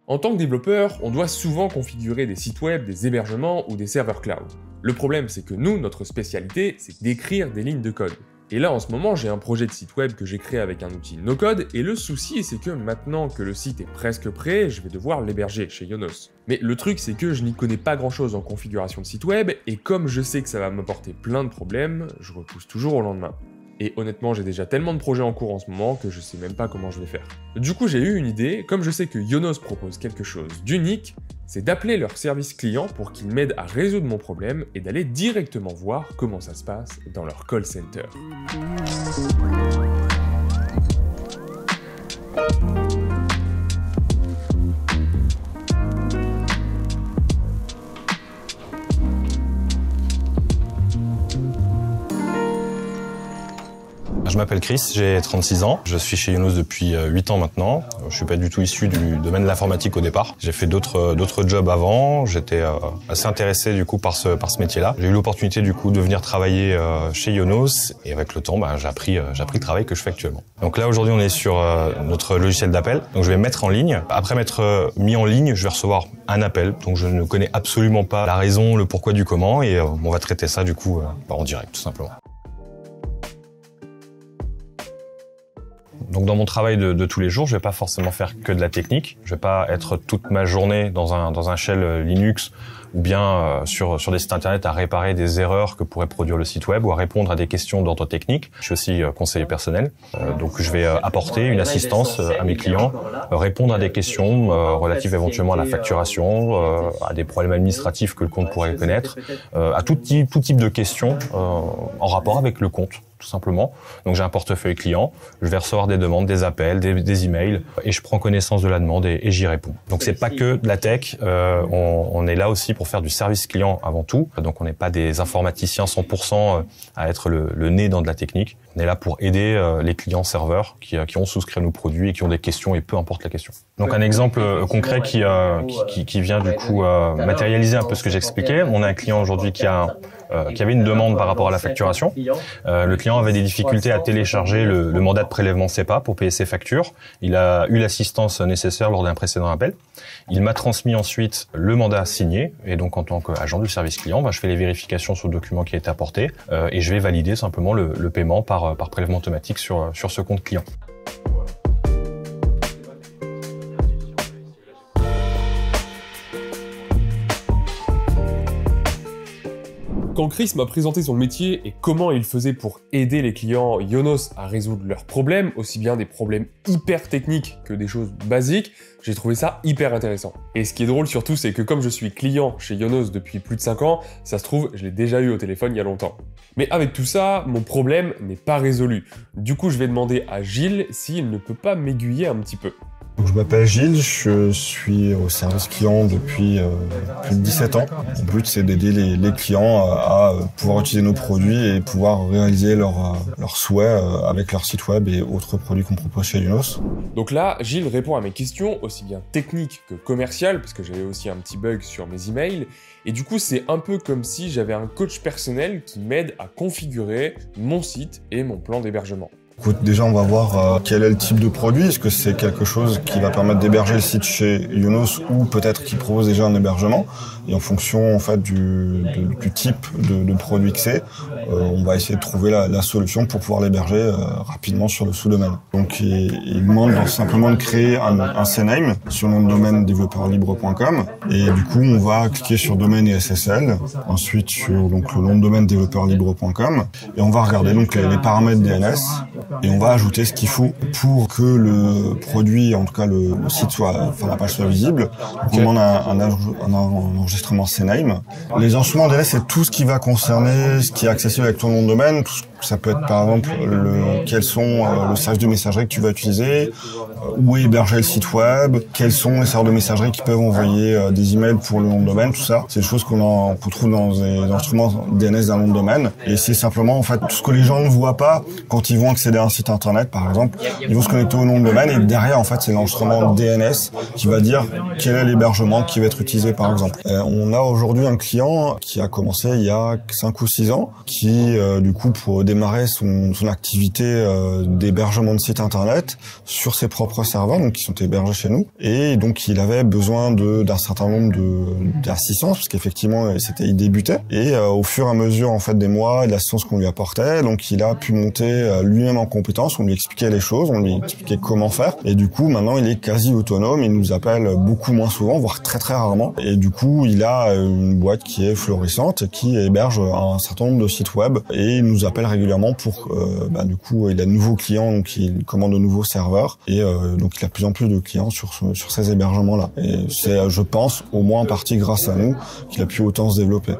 En tant que développeur, on doit souvent configurer des sites web, des hébergements ou des serveurs cloud. Le problème, c'est que nous, notre spécialité, c'est d'écrire des lignes de code. Et là, en ce moment, j'ai un projet de site web que j'ai créé avec un outil no-code, et le souci, c'est que maintenant que le site est presque prêt, je vais devoir l'héberger chez Yonos. Mais le truc, c'est que je n'y connais pas grand-chose en configuration de site web, et comme je sais que ça va m'apporter plein de problèmes, je repousse toujours au lendemain. Et honnêtement, j'ai déjà tellement de projets en cours en ce moment que je sais même pas comment je vais faire. Du coup, j'ai eu une idée, comme je sais que Yonos propose quelque chose d'unique, c'est d'appeler leur service client pour qu'ils m'aident à résoudre mon problème et d'aller directement voir comment ça se passe dans leur call center. Je m'appelle Chris, j'ai 36 ans. Je suis chez Yonos depuis 8 ans maintenant. Je suis pas du tout issu du domaine de l'informatique au départ. J'ai fait d'autres jobs avant. J'étais assez intéressé du coup par ce métier-là. J'ai eu l'opportunité du coup de venir travailler chez Yonos et avec le temps, j'ai appris le travail que je fais actuellement. Donc là aujourd'hui on est sur notre logiciel d'appel. Donc je vais mettre en ligne. Après m'être mis en ligne, je vais recevoir un appel. Donc je ne connais absolument pas la raison, le pourquoi du comment et on va traiter ça du coup en direct tout simplement. Donc dans mon travail de tous les jours, je vais pas forcément faire que de la technique. Je vais pas être toute ma journée dans un shell Linux ou bien sur des sites internet à réparer des erreurs que pourrait produire le site web ou à répondre à des questions d'ordre technique. Je suis aussi conseiller personnel, donc je vais apporter une assistance à mes clients, répondre à des questions relatives éventuellement à la facturation, à des problèmes administratifs que le compte pourrait connaître, à tout type de questions en rapport avec le compte. Tout simplement. Donc j'ai un portefeuille client, je vais recevoir des demandes, des appels, des emails, et je prends connaissance de la demande et j'y réponds. Donc c'est pas que de la tech, on est là aussi pour faire du service client avant tout. Donc on n'est pas des informaticiens 100% à être le nez dans de la technique. On est là pour aider les clients serveurs qui ont souscrit à nos produits et qui ont des questions et peu importe la question. Donc un exemple concret qui vient du coup matérialiser un peu ce que j'expliquais. On a un client aujourd'hui qui avait une demande par rapport à la facturation. Le client avait des difficultés à télécharger le mandat de prélèvement SEPA pour payer ses factures. Il a eu l'assistance nécessaire lors d'un précédent appel. Il m'a transmis ensuite le mandat signé et donc en tant qu'agent du service client, je fais les vérifications sur le document qui a été apporté et je vais valider simplement le paiement par prélèvement automatique sur ce compte client. Quand Chris m'a présenté son métier et comment il faisait pour aider les clients Yonos à résoudre leurs problèmes, aussi bien des problèmes hyper techniques que des choses basiques, j'ai trouvé ça hyper intéressant. Et ce qui est drôle surtout, c'est que comme je suis client chez Yonos depuis plus de 5 ans, ça se trouve, je l'ai déjà eu au téléphone il y a longtemps. Mais avec tout ça, mon problème n'est pas résolu. Du coup, je vais demander à Gilles s'il ne peut pas m'aiguiller un petit peu. Je m'appelle Gilles, je suis au service client depuis plus de 17 ans. Le but, c'est d'aider les clients à pouvoir utiliser nos produits et pouvoir réaliser leurs souhaits avec leur site web et autres produits qu'on propose chez Yonos. Donc là, Gilles répond à mes questions, aussi bien techniques que commerciales, parce que j'avais aussi un petit bug sur mes emails. Et du coup, c'est un peu comme si j'avais un coach personnel qui m'aide à configurer mon site et mon plan d'hébergement. Écoute, déjà, on va voir quel est le type de produit. Est-ce que c'est quelque chose qui va permettre d'héberger le site chez Yonos ou peut-être qui propose déjà un hébergement. Et en fonction en fait du type de produit que c'est, on va essayer de trouver la solution pour pouvoir l'héberger rapidement sur le sous-domaine. Donc, il demande simplement de créer un CNAME sur le nom de domaine développeurlibre.com. Et du coup, on va cliquer sur domaine et SSL. Ensuite, sur donc le nom de domaine développeurlibre.com. Et on va regarder donc les paramètres DNS. Et on va ajouter ce qu'il faut pour que le produit, en tout cas le site la page soit visible. Donc on demande un enregistrement CNAME. Les enregistrements DNS, c'est tout ce qui va concerner ce qui est accessible avec ton nom de domaine. Ça peut être par exemple quels sont le service de messagerie que tu vas utiliser, où est hébergé le site web, quels sont les serveurs de messagerie qui peuvent envoyer des emails pour le nom de domaine, tout ça. C'est des choses qu'on trouve dans les instruments DNS d'un nom de domaine. Et c'est simplement en fait tout ce que les gens ne voient pas quand ils vont accéder à un site internet, par exemple. Ils vont se connecter au nom de domaine et derrière en fait c'est l'enregistrement DNS qui va dire quel est l'hébergement qui va être utilisé, par exemple. On a aujourd'hui un client qui a commencé il y a 5 ou 6 ans, qui du coup pour démarré son activité d'hébergement de site internet sur ses propres serveurs, donc qui sont hébergés chez nous. Et donc il avait besoin d'un certain nombre d'assistance, parce qu'effectivement il débutait. Et au fur et à mesure en fait des mois et de l'assistance qu'on lui apportait, donc il a pu monter lui-même en compétence. On lui expliquait les choses, on lui expliquait comment faire. Et du coup maintenant il est quasi autonome. Il nous appelle beaucoup moins souvent, voire très très rarement. Et du coup il a une boîte qui est florissante, qui héberge un certain nombre de sites web, et il nous appelle régulièrement pour du coup il a de nouveaux clients, donc il commande de nouveaux serveurs, et donc il a de plus en plus de clients sur ces hébergements là, et c'est je pense au moins en partie grâce à nous qu'il a pu autant se développer.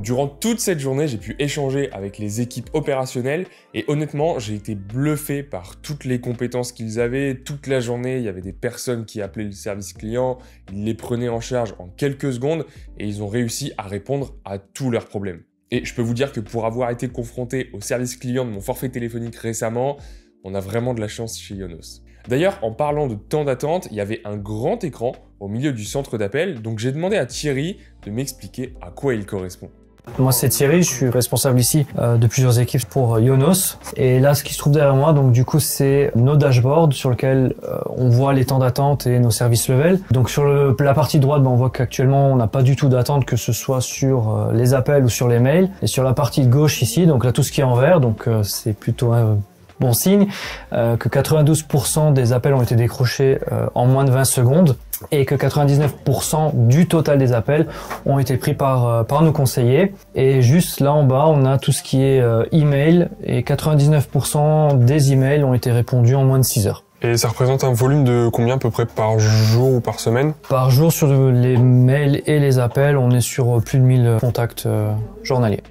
Durant toute cette journée, j'ai pu échanger avec les équipes opérationnelles et honnêtement, j'ai été bluffé par toutes les compétences qu'ils avaient. Toute la journée, il y avait des personnes qui appelaient le service client, ils les prenaient en charge en quelques secondes et ils ont réussi à répondre à tous leurs problèmes. Et je peux vous dire que pour avoir été confronté au service client de mon forfait téléphonique récemment, on a vraiment de la chance chez Yonos. D'ailleurs, en parlant de temps d'attente, il y avait un grand écran au milieu du centre d'appel, donc j'ai demandé à Thierry de m'expliquer à quoi il correspond. Moi c'est Thierry, je suis responsable ici de plusieurs équipes pour Yonos. Et là ce qui se trouve derrière moi, donc du coup c'est nos dashboards sur lesquels on voit les temps d'attente et nos services level. Donc sur la partie droite, on voit qu'actuellement on n'a pas du tout d'attente, que ce soit sur les appels ou sur les mails. Et sur la partie gauche ici, donc là tout ce qui est en vert, donc c'est plutôt bon signe, que 92% des appels ont été décrochés en moins de 20 secondes et que 99% du total des appels ont été pris par nos conseillers. Et juste là en bas, on a tout ce qui est email et 99% des emails ont été répondus en moins de 6 heures. Et ça représente un volume de combien à peu près par jour ou par semaine? Par jour sur les mails et les appels, on est sur plus de 1000 contacts journaliers.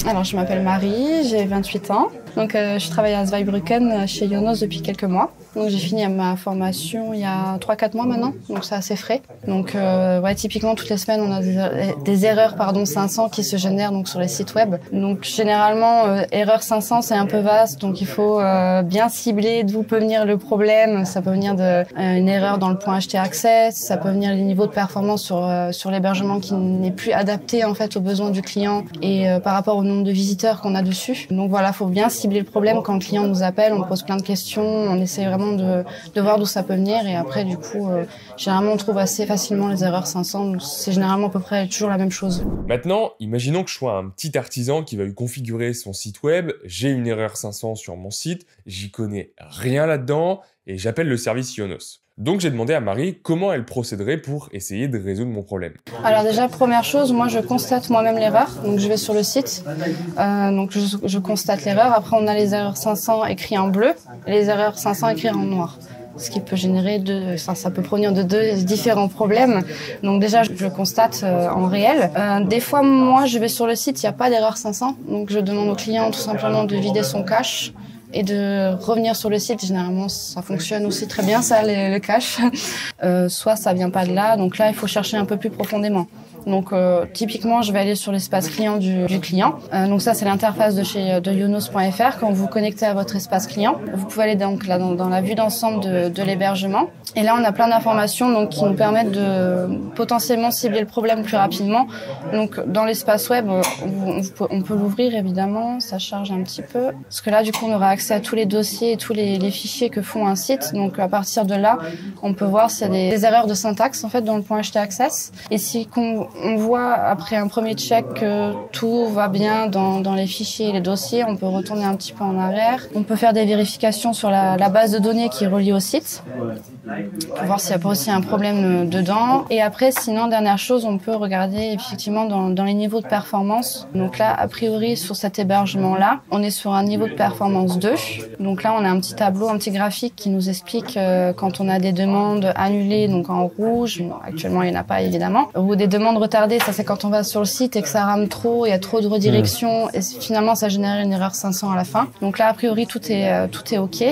Alors je m'appelle Marie, j'ai 28 ans. Donc je travaille à Zweibrücken chez Yonos depuis quelques mois. Donc j'ai fini ma formation il y a 3-4 mois maintenant, donc c'est assez frais. Donc typiquement toutes les semaines on a des erreurs 500 qui se génèrent donc sur les sites web. Donc généralement erreur 500 c'est un peu vaste, donc il faut bien cibler d'où peut venir le problème. Ça peut venir une erreur dans le point HT access, ça peut venir les niveaux de performance sur l'hébergement qui n'est plus adapté en fait aux besoins du client et par rapport au nombre de visiteurs qu'on a dessus. Donc voilà, faut bien cibler le problème quand le client nous appelle, on pose plein de questions, on essaie vraiment de voir d'où ça peut venir et après du coup généralement on trouve assez facilement les erreurs 500, donc c'est généralement à peu près toujours la même chose. Maintenant, imaginons que je sois un petit artisan qui va lui configurer son site web, j'ai une erreur 500 sur mon site, j'y connais rien là-dedans et j'appelle le service Yonos. Donc j'ai demandé à Marie comment elle procéderait pour essayer de résoudre mon problème. Alors déjà, première chose, moi je constate moi-même l'erreur. Donc je vais sur le site, donc je constate l'erreur. Après on a les erreurs 500 écrites en bleu et les erreurs 500 écrites en noir. Ce qui peut générer ça peut provenir de deux différents problèmes. Donc déjà, je constate en réel. Des fois, moi, je vais sur le site, il n'y a pas d'erreur 500. Donc je demande au client tout simplement de vider son cache et de revenir sur le site. Généralement, ça fonctionne aussi très bien, ça, le cache. Soit ça vient pas de là, donc là, il faut chercher un peu plus profondément. Donc typiquement, je vais aller sur l'espace client du client. Donc ça, c'est l'interface de Yonos.fr. Quand vous vous connectez à votre espace client, vous pouvez aller donc là dans la vue d'ensemble de l'hébergement. Et là, on a plein d'informations donc qui nous permettent de potentiellement cibler le problème plus rapidement. Donc dans l'espace web, on peut l'ouvrir évidemment. Ça charge un petit peu parce que là, du coup, on aura accès à tous les dossiers et tous les fichiers que font un site. Donc à partir de là, on peut voir s'il y a des erreurs de syntaxe en fait dans le point HT access. Et si on voit après un premier check que tout va bien dans les fichiers et les dossiers, on peut retourner un petit peu en arrière. On peut faire des vérifications sur la base de données qui est reliée au site pour voir s'il n'y a pas aussi un problème dedans. Et après, sinon, dernière chose, on peut regarder effectivement dans les niveaux de performance. Donc là, a priori, sur cet hébergement-là, on est sur un niveau de performance 2. Donc là, on a un petit tableau, un petit graphique qui nous explique quand on a des demandes annulées, donc en rouge, actuellement, il n'y en a pas évidemment, ou des demandes retardées, ça c'est quand on va sur le site et que ça rame trop, il y a trop de redirections et finalement ça génère une erreur 500 à la fin. Donc là, a priori, tout est OK.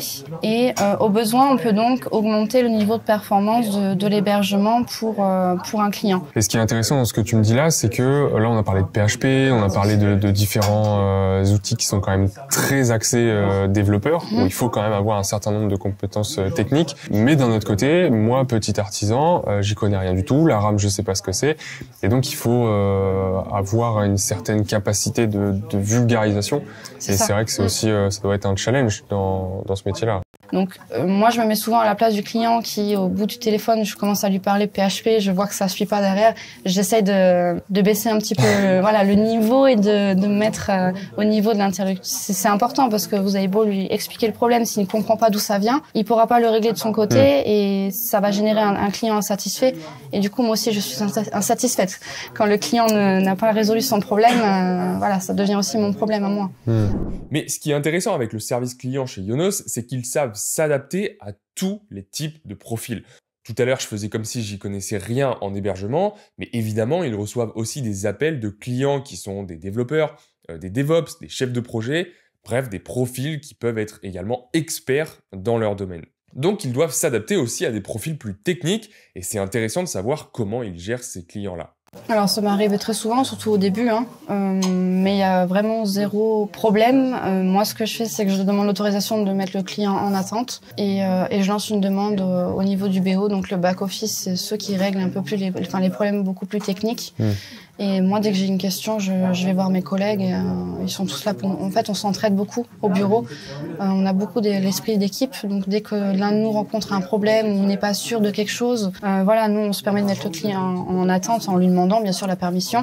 Et au besoin, on peut donc augmenter le niveau de performance de l'hébergement pour un client. Et ce qui est intéressant dans ce que tu me dis là, c'est que là, on a parlé de PHP, on a parlé de différents outils qui sont quand même très axés développeurs, où il faut quand même avoir un certain nombre de compétences techniques. Mais d'un autre côté, moi, petit artisan, j'y connais rien du tout. La RAM, je sais pas ce que c'est. Et donc, il faut avoir une certaine capacité de vulgarisation. Et c'est vrai que c'est aussi, ça doit être un challenge dans ce métier-là. Donc moi je me mets souvent à la place du client qui au bout du téléphone, je commence à lui parler PHP, je vois que ça suit pas derrière, j'essaie de baisser un petit peu voilà le niveau et de me mettre au niveau de l'interlocuteur. C'est important parce que vous avez beau lui expliquer le problème, s'il ne comprend pas d'où ça vient, il pourra pas le régler de son côté et ça va générer un client insatisfait et du coup moi aussi je suis insatisfaite. Quand le client n'a pas résolu son problème, voilà, ça devient aussi mon problème à moi. Mais ce qui est intéressant avec le service client chez Ionos, c'est qu'ils savent s'adapter à tous les types de profils. Tout à l'heure, je faisais comme si j'y connaissais rien en hébergement, mais évidemment, ils reçoivent aussi des appels de clients qui sont des développeurs, des DevOps, des chefs de projet, bref, des profils qui peuvent être également experts dans leur domaine. Donc, ils doivent s'adapter aussi à des profils plus techniques, et c'est intéressant de savoir comment ils gèrent ces clients-là. Alors ça m'arrive très souvent, surtout au début, mais il y a vraiment zéro problème. Moi ce que je fais c'est que je demande l'autorisation de mettre le client en attente et je lance une demande au niveau du BO, donc le back-office, c'est ceux qui règlent un peu plus les problèmes beaucoup plus techniques. Et moi, dès que j'ai une question, je vais voir mes collègues. Et, ils sont tous là pour... En fait, on s'entraide beaucoup au bureau. On a beaucoup l'esprit d'équipe. Donc, dès que l'un de nous rencontre un problème, on n'est pas sûr de quelque chose, voilà, nous, on se permet de mettre le client en attente en lui demandant, bien sûr, la permission.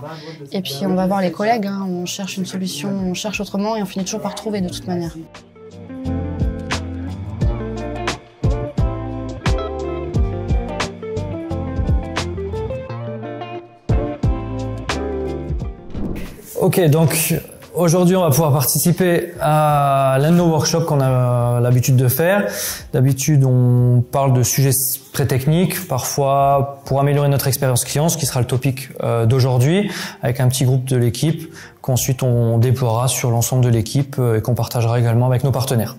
Et puis, on va voir les collègues. On cherche une solution, on cherche autrement et on finit toujours par trouver de toute manière. Ok, donc aujourd'hui on va pouvoir participer à l'un de nos workshops qu'on a l'habitude de faire. D'habitude on parle de sujets très techniques, parfois pour améliorer notre expérience client, ce qui sera le topic d'aujourd'hui, avec un petit groupe de l'équipe qu'ensuite on déploiera sur l'ensemble de l'équipe et qu'on partagera également avec nos partenaires.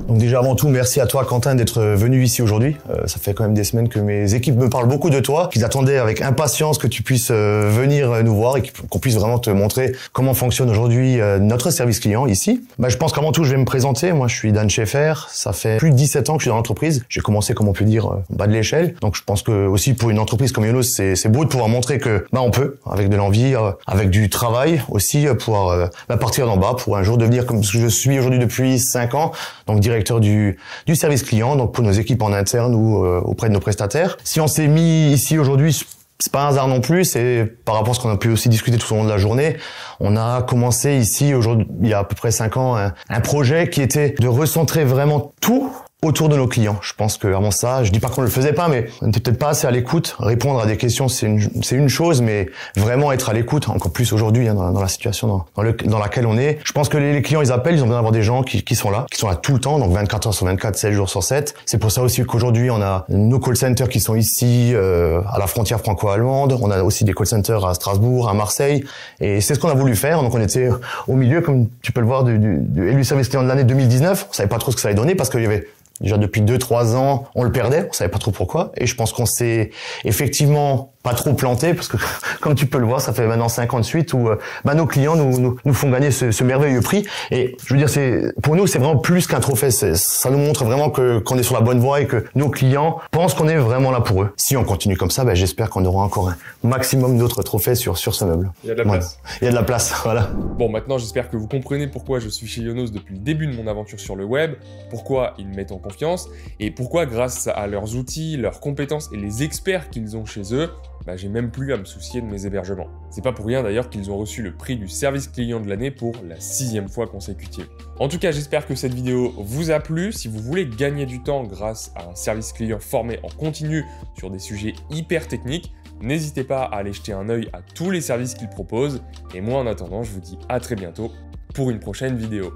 Donc déjà avant tout, merci à toi Quentin d'être venu ici aujourd'hui. Ça fait quand même des semaines que mes équipes me parlent beaucoup de toi, qu'ils attendaient avec impatience que tu puisses venir nous voir et qu'on puisse vraiment te montrer comment fonctionne aujourd'hui notre service client ici. Je pense qu'avant tout, je vais me présenter. Moi, je suis Dan Schaeffer. Ça fait plus de 17 ans que je suis dans l'entreprise. J'ai commencé, comme on peut dire, bas de l'échelle. Donc je pense que aussi pour une entreprise comme Ionos, c'est beau de pouvoir montrer que on peut, avec de l'envie, avec du travail aussi, pouvoir partir d'en bas pour un jour devenir comme ce que je suis aujourd'hui depuis 5 ans, donc directeur du service client, donc pour nos équipes en interne ou auprès de nos prestataires. Si on s'est mis ici aujourd'hui, c'est pas un hasard non plus, c'est par rapport à ce qu'on a pu aussi discuter tout au long de la journée. On a commencé ici aujourd'hui, il y a à peu près 5 ans, un projet qui était de recentrer vraiment tout autour de nos clients. Je pense que avant ça, je dis pas qu'on le faisait pas, mais on n'était peut-être pas assez à l'écoute. Répondre à des questions, c'est une chose, mais vraiment être à l'écoute, encore plus aujourd'hui, dans la situation dans laquelle on est. Je pense que les clients, ils appellent, ils ont besoin d'avoir des gens qui sont là tout le temps, donc 24 heures sur 24, 7 jours sur 7. C'est pour ça aussi qu'aujourd'hui, on a nos call centers qui sont ici, à la frontière franco-allemande. On a aussi des call centers à Strasbourg, à Marseille. Et c'est ce qu'on a voulu faire. Donc on était au milieu, comme tu peux le voir, du service client de l'année 2019. On savait pas trop ce que ça allait donner parce qu'il y avait déjà depuis 2-3 ans, on le perdait, on savait pas trop pourquoi. Et je pense qu'on s'est effectivement pas trop planté parce que, comme tu peux le voir, ça fait maintenant 5 ans de suite où nos clients nous font gagner ce merveilleux prix. Et je veux dire, pour nous, c'est vraiment plus qu'un trophée. Ça nous montre vraiment qu'on est sur la bonne voie et que nos clients pensent qu'on est vraiment là pour eux. Si on continue comme ça, j'espère qu'on aura encore un maximum d'autres trophées sur ce meuble. Il y a de la place. Il y a de la place, voilà. Bon, maintenant, j'espère que vous comprenez pourquoi je suis chez Ionos depuis le début de mon aventure sur le web, pourquoi ils me mettent en confiance et pourquoi, grâce à leurs outils, leurs compétences et les experts qu'ils ont chez eux, j'ai même plus à me soucier de mes hébergements. C'est pas pour rien d'ailleurs qu'ils ont reçu le prix du service client de l'année pour la 6e fois consécutive. En tout cas, j'espère que cette vidéo vous a plu. Si vous voulez gagner du temps grâce à un service client formé en continu sur des sujets hyper techniques, n'hésitez pas à aller jeter un œil à tous les services qu'ils proposent. Et moi, en attendant, je vous dis à très bientôt pour une prochaine vidéo.